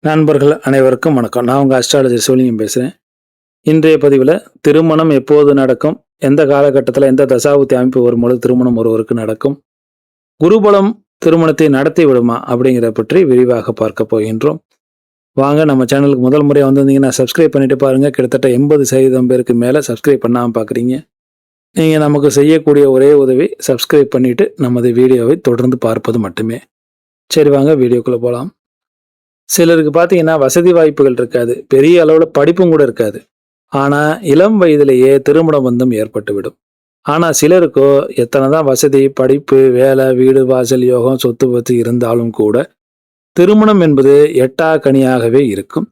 நண்பர்கள் அனைவருக்கும் வணக்கம். நான் உங்கள் அஸ்ட்ராலஜர் சிவலிங்கம் பேசுகிறேன். இன்றைய பதிவில் திருமணம் எப்போது நடக்கும், எந்த காலகட்டத்தில் எந்த தசாபுத்தி அமைப்பு வரும்பொழுது திருமணம் ஒருவருக்கு நடக்கும், குருபலம் திருமணத்தை நடத்தி விடுமா அப்படிங்கிறத பற்றி விரிவாக பார்க்க போகின்றோம். வாங்க, நம்ம சேனலுக்கு முதல் முறையாக வந்திருந்தீங்கன்னா சப்ஸ்கிரைப் பண்ணிட்டு பாருங்கள். கிட்டத்தட்ட 80% பேருக்கு மேலே சப்ஸ்கிரைப் பண்ணாமல் பார்க்குறீங்க. நீங்கள் நமக்கு செய்யக்கூடிய ஒரே உதவி சப்ஸ்கிரைப் பண்ணிவிட்டு நமது வீடியோவை தொடர்ந்து பார்ப்பது மட்டுமே. சரி, வாங்க வீடியோக்குள்ளே போகலாம். சிலருக்கு பார்த்தீங்கன்னா வசதி வாய்ப்புகள் இருக்காது, பெரிய அளவில் படிப்பும் கூட இருக்காது. ஆனால் இளம் வயதிலேயே திருமண பந்தம் ஏற்பட்டுவிடும். ஆனால் சிலருக்கோ எத்தனை தான் வசதி, படிப்பு, வேலை, வீடு, வாசல், யோகம், சொத்து பத்து இருந்தாலும் கூட திருமணம் என்பது எட்டா கனியாகவே இருக்கும்.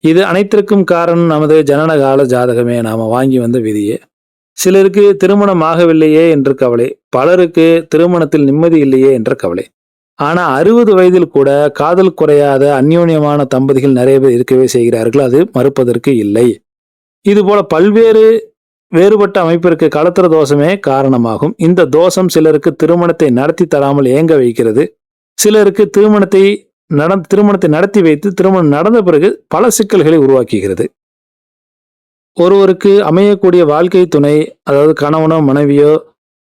இது அனைத்திற்கும் காரணம் நமது ஜனனகால ஜாதகமே, நாம் வாங்கி வந்த விதியே. சிலருக்கு திருமணம் ஆகவில்லையே என்று கவலை, பலருக்கு திருமணத்தில் நிம்மதி இல்லையே என்ற கவலை. ஆனா 60 வயதில் கூட காதல் குறையாத அந்யோன்யமான தம்பதிகள் நிறைய பேர் இருக்கவே செய்கிறார்கள். அது மறுப்பதற்கு இல்லை. இது போல பல்வேறு வேறுபட்ட அமைப்பிற்கு களத்திர தோஷமே காரணமாகும். இந்த தோஷம் சிலருக்கு திருமணத்தை நடத்தி தராமல் ஏங்க வைக்கிறது. சிலருக்கு திருமணத்தை நடத்தி வைத்து திருமணம் நடந்த பிறகு பல சிக்கல்களை உருவாக்குகிறது. ஒருவருக்கு அமையக்கூடிய வாழ்க்கை துணை, அதாவது கணவனோ மனைவியோ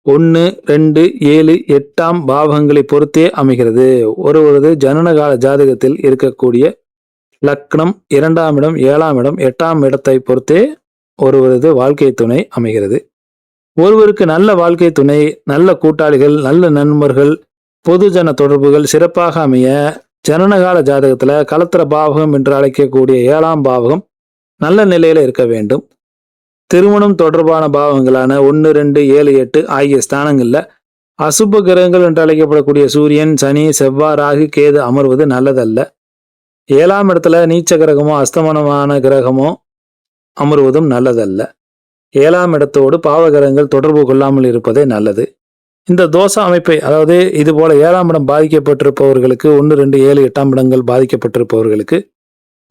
1, 2, 7, 8ஆம் பாவங்களை பொறுத்தே அமைகிறது. ஒருவரது ஜனனகால ஜாதகத்தில் இருக்கக்கூடிய லக்னம் 2ஆம் இடம், 7ஆம் இடம், 8ஆம் இடத்தை பொறுத்தே ஒருவரது வாழ்க்கை துணை அமைகிறது. ஒருவருக்கு நல்ல வாழ்க்கை துணை, நல்ல கூட்டாளிகள், நல்ல நண்பர்கள், பொதுஜன தொடர்புகள் சிறப்பாக அமைய ஜனனகால ஜாதகத்துல களத்திர பாவகம் என்று அழைக்கக்கூடிய 7ஆம் பாவகம் நல்ல நிலையில இருக்க வேண்டும். திருமணம் தொடர்பான பாவங்களான 1, 2, 7, 8 ஆகிய ஸ்தானங்கள்ல அசுப கிரகங்கள் என்று அழைக்கப்படக்கூடிய சூரியன், சனி, செவ்வாய், ராகு, கேது அமர்வது நல்லதல்ல. 7ஆம் இடத்துல நீச்ச கிரகமோ அஸ்தமனமான கிரகமோ அமர்வதும் நல்லதல்ல. 7ஆம் இடத்தோடு பாவ கிரகங்கள் தொடர்பு கொள்ளாமல் இருப்பதே நல்லது. இந்த தோஷ அமைப்பை, அதாவது இது போல 7ஆம் இடம் பாதிக்கப்பட்டிருப்பவர்களுக்கு, 1, 2, 7, 8ஆம் இடங்கள் பாதிக்கப்பட்டிருப்பவர்களுக்கு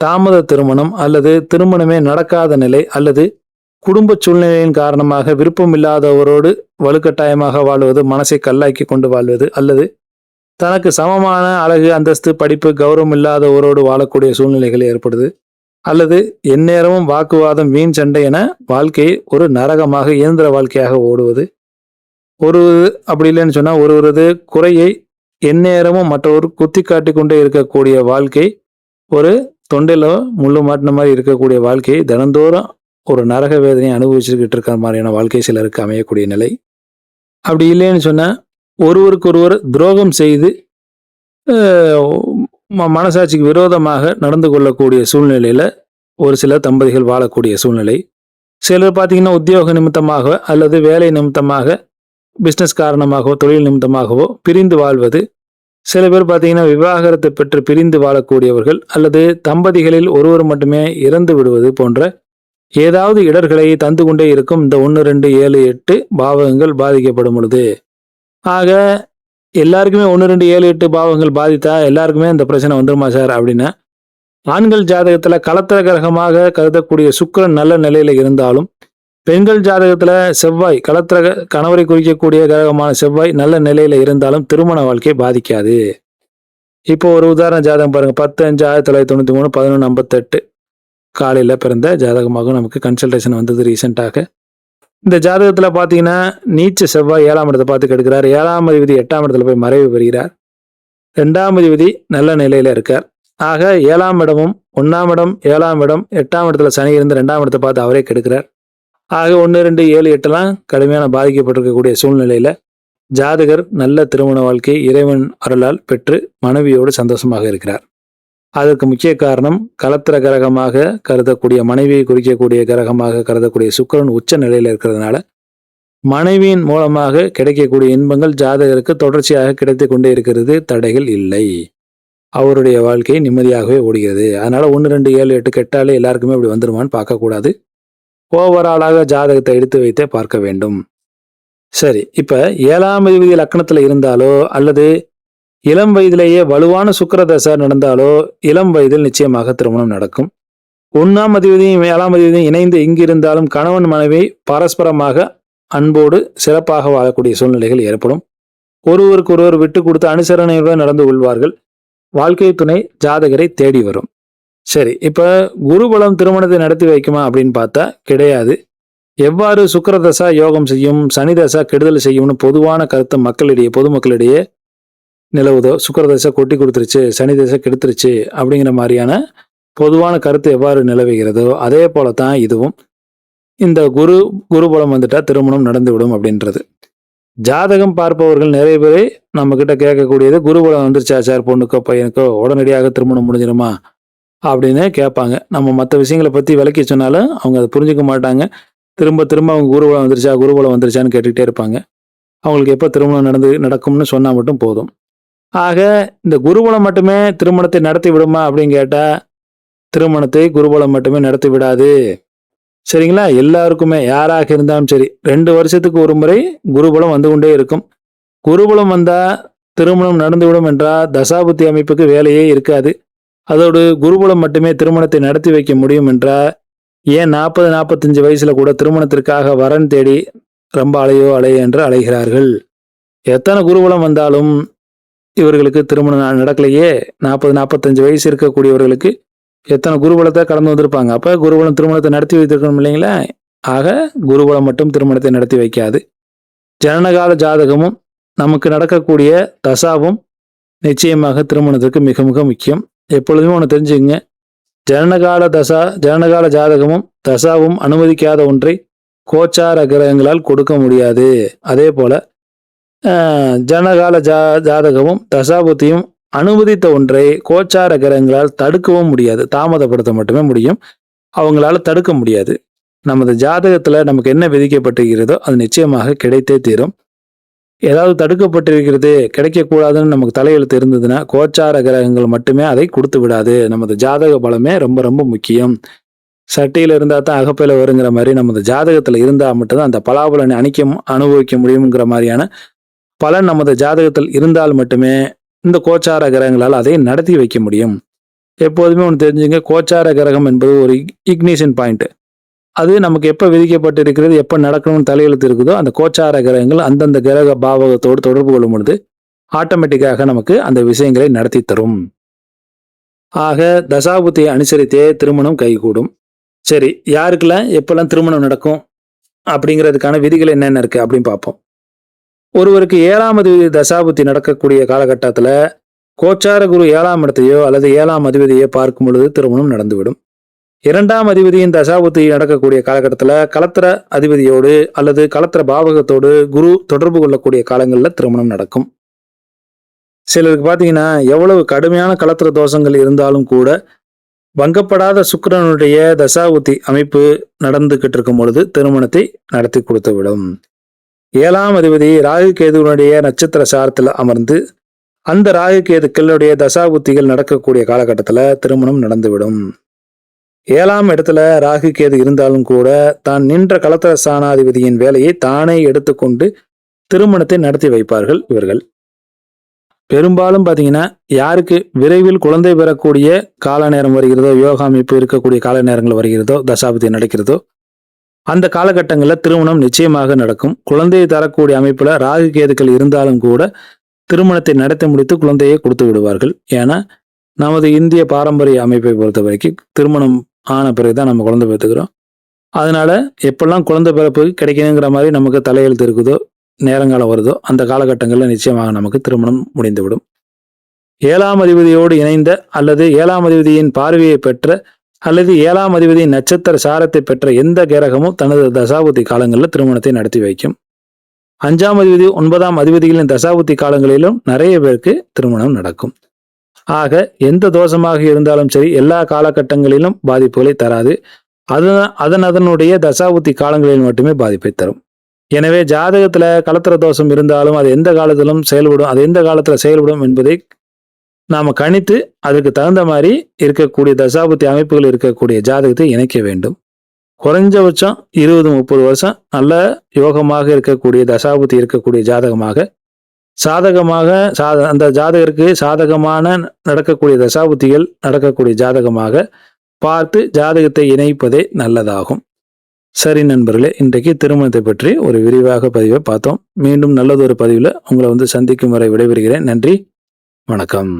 தாமத திருமணம் அல்லது திருமணமே நடக்காத நிலை அல்லது குடும்ப சூழ்நிலையின் காரணமாக விருப்பம் இல்லாதவரோடு வலுக்கட்டாயமாக வாழ்வது, மனசை கல்லாக்கி கொண்டு வாழ்வது, அல்லது தனக்கு சமமான அழகு, அந்தஸ்து, படிப்பு, கௌரவம் இல்லாதவரோடு வாழக்கூடிய சூழ்நிலைகள் ஏற்படுது, அல்லது எந்நேரமும் வாக்குவாதம், வீண் சண்டை என வாழ்க்கை ஒரு நரகமாக இயந்திர வாழ்க்கையாக ஓடுவது. அப்படி இல்லைன்னு சொன்னா ஒருவரது குறையை எந்நேரமும் மற்றவர் குத்தி காட்டி கொண்டே இருக்கக்கூடிய வாழ்க்கை, ஒரு தொண்டையில முள்ளு மாட்டின மாதிரி இருக்கக்கூடிய வாழ்க்கை, தினந்தோறும் ஒரு நரக வேதனையை அனுபவிச்சுக்கிட்டு இருக்கிற மாதிரியான வாழ்க்கை சிலருக்கு அமையக்கூடிய நிலை. அப்படி இல்லைன்னு சொன்னா ஒருவருக்கு ஒருவர் துரோகம் செய்து மனசாட்சிக்கு விரோதமாக நடந்து கொள்ளக்கூடிய சூழ்நிலையில ஒரு சில தம்பதிகள் வாழக்கூடிய சூழ்நிலை. சிலர் பார்த்தீங்கன்னா உத்தியோக நிமித்தமாக அல்லது வேலை நிமித்தமாக, பிஸ்னஸ் காரணமாகவோ தொழில் நிமித்தமாகவோ பிரிந்து வாழ்வது. சில பேர் பார்த்தீங்கன்னா விவாகரத்தை பெற்று பிரிந்து வாழக்கூடியவர்கள், அல்லது தம்பதிகளில் ஒருவர் மட்டுமே இறந்து விடுவது போன்ற ஏதாவது இடர்களை தந்து கொண்டே இருக்கும் இந்த 1, 2, 7, 8 பாவகங்கள் பாதிக்கப்படும் பொழுது. ஆக எல்லாருக்குமே 1, 2, 7, 8 பாவகங்கள் பாதித்தா எல்லாருக்குமே இந்த பிரச்சனை வந்துருமா சார் அப்படின்னா, ஆண்கள் ஜாதகத்துல களத்திர கிரகமாக கருதக்கூடிய சுக்கிரன் நல்ல நிலையில இருந்தாலும், பெண்கள் ஜாதகத்துல செவ்வாய், களத்திர கணவரை குறிக்கக்கூடிய கிரகமான செவ்வாய் நல்ல நிலையில இருந்தாலும் திருமண வாழ்க்கை பாதிக்காது. இப்போ ஒரு உதாரண ஜாதகம் பாருங்க. 10/5/1993, 11/58 காலையில் பிறந்த ஜாதகமாக நமக்கு கன்சல்டேஷன் வந்தது ரீசெண்டாக. இந்த ஜாதகத்தில் பார்த்தீங்கன்னா நீச்ச செவ்வாய் 7ஆம் இடத்தை பார்த்து கெடுக்கிறார். 7ஆம் அதிபதி 8ஆம் இடத்துல போய் மறைவு பெறுகிறார். 2ஆம் அதிபதி நல்ல நிலையில இருக்கார். ஆக 7ஆம் இடமும் 1ஆம் இடம், 7ஆம் இடம், 8ஆம் இடத்துல சனி இருந்து 2ஆம் இடத்தை பார்த்து அவரே கெடுக்கிறார். ஆக 1, 2, 7, 8 கடுமையான பாதிக்கப்பட்டிருக்கக்கூடிய சூழ்நிலையில ஜாதகர் நல்ல திருமண வாழ்க்கை இறைவன் அருளால் பெற்று மனைவியோடு சந்தோஷமாக இருக்கிறார். அதற்கு முக்கிய காரணம் களத்திர கிரகமாக கருதக்கூடிய, மனைவியை குறிக்கக்கூடிய கிரகமாக கருதக்கூடிய சுக்கிரன் உச்ச நிலையில இருக்கிறதுனால மனைவியின் மூலமாக கிடைக்கக்கூடிய இன்பங்கள் ஜாதகருக்கு தொடர்ச்சியாக கிடைத்து கொண்டே இருக்கிறது. தடைகள் இல்லை. அவருடைய வாழ்க்கை நிம்மதியாகவே ஓடுகிறது. அதனால 1, 2, 7, 8 கெட்டாலே எல்லாருக்குமே இப்படி வந்துருமான்னு பார்க்கக்கூடாது. ஓவராலாக ஜாதகத்தை எடுத்து வைத்தே பார்க்க வேண்டும். சரி, இப்ப 7ஆம் அதிபதி லக்னத்துல இருந்தாலோ அல்லது இளம் வயதிலேயே வலுவான சுக்கிர தசை நடந்தாலோ இளம் வயதில் நிச்சயமாக திருமணம் நடக்கும். 1ஆம் அதிபதியும் 7ஆம் அதிபதியும் இணைந்து இங்கு இருந்தாலும் கணவன் மனைவி பரஸ்பரமாக அன்போடு சிறப்பாக வாழக்கூடிய சூழ்நிலைகள் ஏற்படும். ஒருவருக்கு ஒருவர் விட்டு கொடுத்து அனுசரணையுடன் நடந்து கொள்வார்கள். வாழ்க்கை துணை ஜாதகரை தேடி வரும். சரி, இப்ப குருபலம் திருமணத்தை நடத்தி வைக்குமா அப்படின்னு பார்த்தா கிடையாது. எவ்வாறு சுக்கிரதசா யோகம் செய்யும், சனி தசா கெடுதல் செய்யும்னு பொதுவான கருத்து பொதுமக்களிடையே நிலவுதோ, சுக்கிரதசை கொட்டி கொடுத்துருச்சு, சனி தசை கெடுத்துருச்சு அப்படிங்கிற மாதிரியான பொதுவான கருத்து எவ்வாறு நிலவுகிறதோ அதே போல தான் இதுவும். இந்த குருபலம் வந்துட்டா திருமணம் நடந்துவிடும் அப்படின்றது. ஜாதகம் பார்ப்பவர்கள் நிறைய பேர் நம்ம கிட்ட கேட்கக்கூடியது, குருபலம் வந்துருச்சா சார் பொண்ணுக்கோ பையனுக்கோ உடனடியாக திருமணம் முடிஞ்சிருமா அப்படின்னு கேட்பாங்க. நம்ம மற்ற விஷயங்களை பத்தி விளக்கி சொன்னாலும் அவங்க அதை புரிஞ்சுக்க மாட்டாங்க. திரும்ப திரும்ப அவங்க குருபலம் வந்துருச்சான்னு கேட்டுக்கிட்டே இருப்பாங்க. அவங்களுக்கு எப்போ திருமணம் நடக்கும்னு சொன்னா மட்டும் போதும். ஆக இந்த குருபலம் மட்டுமே திருமணத்தை நடத்தி விடுமா அப்படின்னு கேட்டா, திருமணத்தை குருபலம் மட்டுமே நடத்தி விடாது. சரிங்களா? எல்லாருக்குமே யாராக இருந்தாலும் சரி 2 வருஷத்துக்கு ஒரு முறை குருபலம் வந்து கொண்டே இருக்கும். குருபலம் வந்தா திருமணம் நடந்துவிடும் என்றால் தசாபுத்தி அமைப்புக்கு வேலையே இருக்காது. அதோடு குருபலம் மட்டுமே திருமணத்தை நடத்தி வைக்க முடியும் என்றால், ஏன் 40, 45 வயசுல கூட திருமணத்திற்காக வரன் தேடி ரொம்ப அலையோ என்று அலைகிறார்கள். எத்தனை குருபலம் வந்தாலும் இவர்களுக்கு திருமணம் நடக்கலையே. 40, 45 வயசு இருக்கக்கூடியவர்களுக்கு எத்தனை குருபலத்தை கடந்து வந்திருப்பாங்க. அப்ப குருபலம் திருமணத்தை நடத்தி வைத்திருக்கணும் இல்லைங்களா? ஆக குருபலம் மட்டும் திருமணத்தை நடத்தி வைக்காது. ஜனனகால ஜாதகமும் நமக்கு நடக்கக்கூடிய தசாவும் நிச்சயமாக திருமணத்திற்கு மிக மிக முக்கியம். எப்பொழுதுமே ஒன்று தெரிஞ்சுக்கங்க, ஜனனகால ஜாதகமும் தசாவும் அனுமதிக்காத ஒன்றை கோச்சார கிரகங்களால் கொடுக்க முடியாது. அதே போல ஜனகால ஜாதகமும் தசாபுத்தியும் அனுமதித்த ஒன்றை கோச்சார கிரகங்களால் தடுக்கவும் முடியாது. தாமதப்படுத்த மட்டுமே முடியும், அவங்களால தடுக்க முடியாது. நமது ஜாதகத்துல நமக்கு என்ன விதிக்கப்பட்டிருக்கிறதோ அது நிச்சயமாக கிடைத்தே தீரும். ஏதாவது தடுக்கப்பட்டிருக்கிறது, கிடைக்கக்கூடாதுன்னு நமக்கு தலையெழுத்து இருந்ததுன்னா கோச்சார கிரகங்கள் மட்டுமே அதை கொடுத்து விடாது. நமது ஜாதக பலமே ரொம்ப ரொம்ப முக்கியம். சட்டியில இருந்தா தான் அகப்பையில வருங்கிற மாதிரி நமது ஜாதகத்துல இருந்தா மட்டும்தான் அந்த பலாபலனை அனுபவிக்க முடியுங்கிற மாதிரியான பலன் நமது ஜாதகத்தில் இருந்தால் மட்டுமே இந்த கோச்சார கிரகங்களால் அதை நடத்தி வைக்க முடியும். எப்போதுமே ஒன்று தெரிஞ்சுங்க, கோச்சார கிரகம் என்பது ஒரு இக்னிஷன் பாயிண்ட். அது நமக்கு எப்போ விதிக்கப்பட்டிருக்கிறது, எப்போ நடக்கணும்னு தலையெழுத்து இருக்குதோ அந்த கோச்சார கிரகங்கள் அந்தந்த கிரக பாவகத்தோடு தொடர்பு கொள்ளும் பொழுது ஆட்டோமேட்டிக்காக நமக்கு அந்த விஷயங்களை நடத்தி தரும். ஆக தசாபுத்தியை அனுசரித்தே திருமணம் கைகூடும். சரி, யாருக்கெல்லாம் எப்பெல்லாம் திருமணம் நடக்கும் அப்படிங்கிறதுக்கான விதிகள் என்னென்ன இருக்கு அப்படின்னு பார்ப்போம். ஒருவருக்கு 7ஆம் அதிபதி தசாபுத்தி நடக்கக்கூடிய காலகட்டத்தில் கோச்சார குரு 7ஆம் இடத்தையோ அல்லது 7ஆம் அதிபதியோ பார்க்கும் பொழுது திருமணம் நடந்துவிடும். 2ஆம் அதிபதியின் தசாபுத்தி நடக்கக்கூடிய காலகட்டத்தில் களத்திர அதிபதியோடு அல்லது களத்திர பாவகத்தோடு குரு தொடர்பு கொள்ளக்கூடிய காலங்களில் திருமணம் நடக்கும். சிலருக்கு பார்த்தீங்கன்னா எவ்வளவு கடுமையான களத்திர தோஷங்கள் இருந்தாலும் கூட வங்கப்படாத சுக்கிரனுடைய தசாபுத்தி அமைப்பு நடந்துகிட்டு இருக்கும் பொழுது திருமணத்தை நடத்தி கொடுத்து விடும். 7ஆம் அதிபதி ராகு கேதுவனுடைய நட்சத்திர சாரத்தில் அமர்ந்து அந்த ராகு கேதுக்களுடைய தசாபுத்திகள் நடக்கக்கூடிய காலகட்டத்தில் திருமணம் நடந்துவிடும். 7ஆம் இடத்துல ராகு கேது இருந்தாலும் கூட தான் நின்ற களத்திர ஸ்தானாதிபதியின் வேலையை தானே எடுத்துக்கொண்டு திருமணத்தை நடத்தி வைப்பார்கள் இவர்கள். பெரும்பாலும் பார்த்தீங்கன்னா யாருக்கு விரைவில் குழந்தை பெறக்கூடிய கால நேரம் வருகிறதோ, யோகா அமைப்பு இருக்கக்கூடிய கால நேரங்கள் வருகிறதோ, தசாபுத்தி நடக்கிறதோ அந்த காலகட்டங்களில் திருமணம் நிச்சயமாக நடக்கும். குழந்தையை தரக்கூடிய அமைப்புல ராகு கேதுக்கள் இருந்தாலும் கூட திருமணத்தை நடத்தி முடித்து குழந்தையை கொடுத்து விடுவார்கள். ஏன்னா நமது இந்திய பாரம்பரிய அமைப்பை பொறுத்த வரைக்கும் திருமணம் ஆன பிறகுதான் நம்ம குழந்தை பெற்றுக்கிறோம். அதனால எப்பெல்லாம் குழந்தை பிறப்பு கிடைக்கணுங்கிற மாதிரி நமக்கு தலையெழுத்து இருக்குதோ, நேரங்காலம் வருதோ அந்த காலகட்டங்களில் நிச்சயமாக நமக்கு திருமணம் முடிந்துவிடும். 7ஆம் அதிபதியோடு இணைந்த அல்லது 7ஆம் அதிபதியின் பார்வையை பெற்ற அல்லது 7ஆம் அதிபதியின் நட்சத்திர சாரத்தை பெற்ற எந்த கிரகமும் தனது தசாபுத்தி காலங்களில் திருமணத்தை நடத்தி வைக்கும். 5ஆம் அதிபதி 9ஆம் அதிபதிகளின் தசாபுத்தி காலங்களிலும் நிறைய பேருக்கு திருமணம் நடக்கும். ஆக எந்த தோஷமாக இருந்தாலும் சரி எல்லா காலகட்டங்களிலும் பாதிப்புகளை தராது. அதனுடைய தசாபுத்தி காலங்களில் மட்டுமே பாதிப்பை தரும். எனவே ஜாதகத்துல களத்திர தோஷம் இருந்தாலும் அது எந்த காலத்துல செயல்படும் என்பதை நாம கணித்து அதுக்கு தகுந்த மாதிரி இருக்கக்கூடிய தசாபுத்தி அமைப்புகள் இருக்கக்கூடிய ஜாதகத்தை இணைக்க வேண்டும். குறைஞ்சபட்சம் 20-30 வருஷம் நல்ல யோகமாக இருக்கக்கூடிய தசாபுத்தி இருக்கக்கூடிய ஜாதகமாக அந்த ஜாதகருக்கு சாதகமான நடக்கக்கூடிய தசாபுத்திகள் நடக்கக்கூடிய ஜாதகமாக பார்த்து ஜாதகத்தை இணைப்பதே நல்லதாகும். சரி நண்பர்களே, இன்றைக்கு திருமணத்தை பற்றி ஒரு விரிவாக பதிவை பார்த்தோம். மீண்டும் நல்லதொரு பதிவில் உங்களை சந்திக்கும் வரை விடைபெறுகிறேன். நன்றி, வணக்கம்.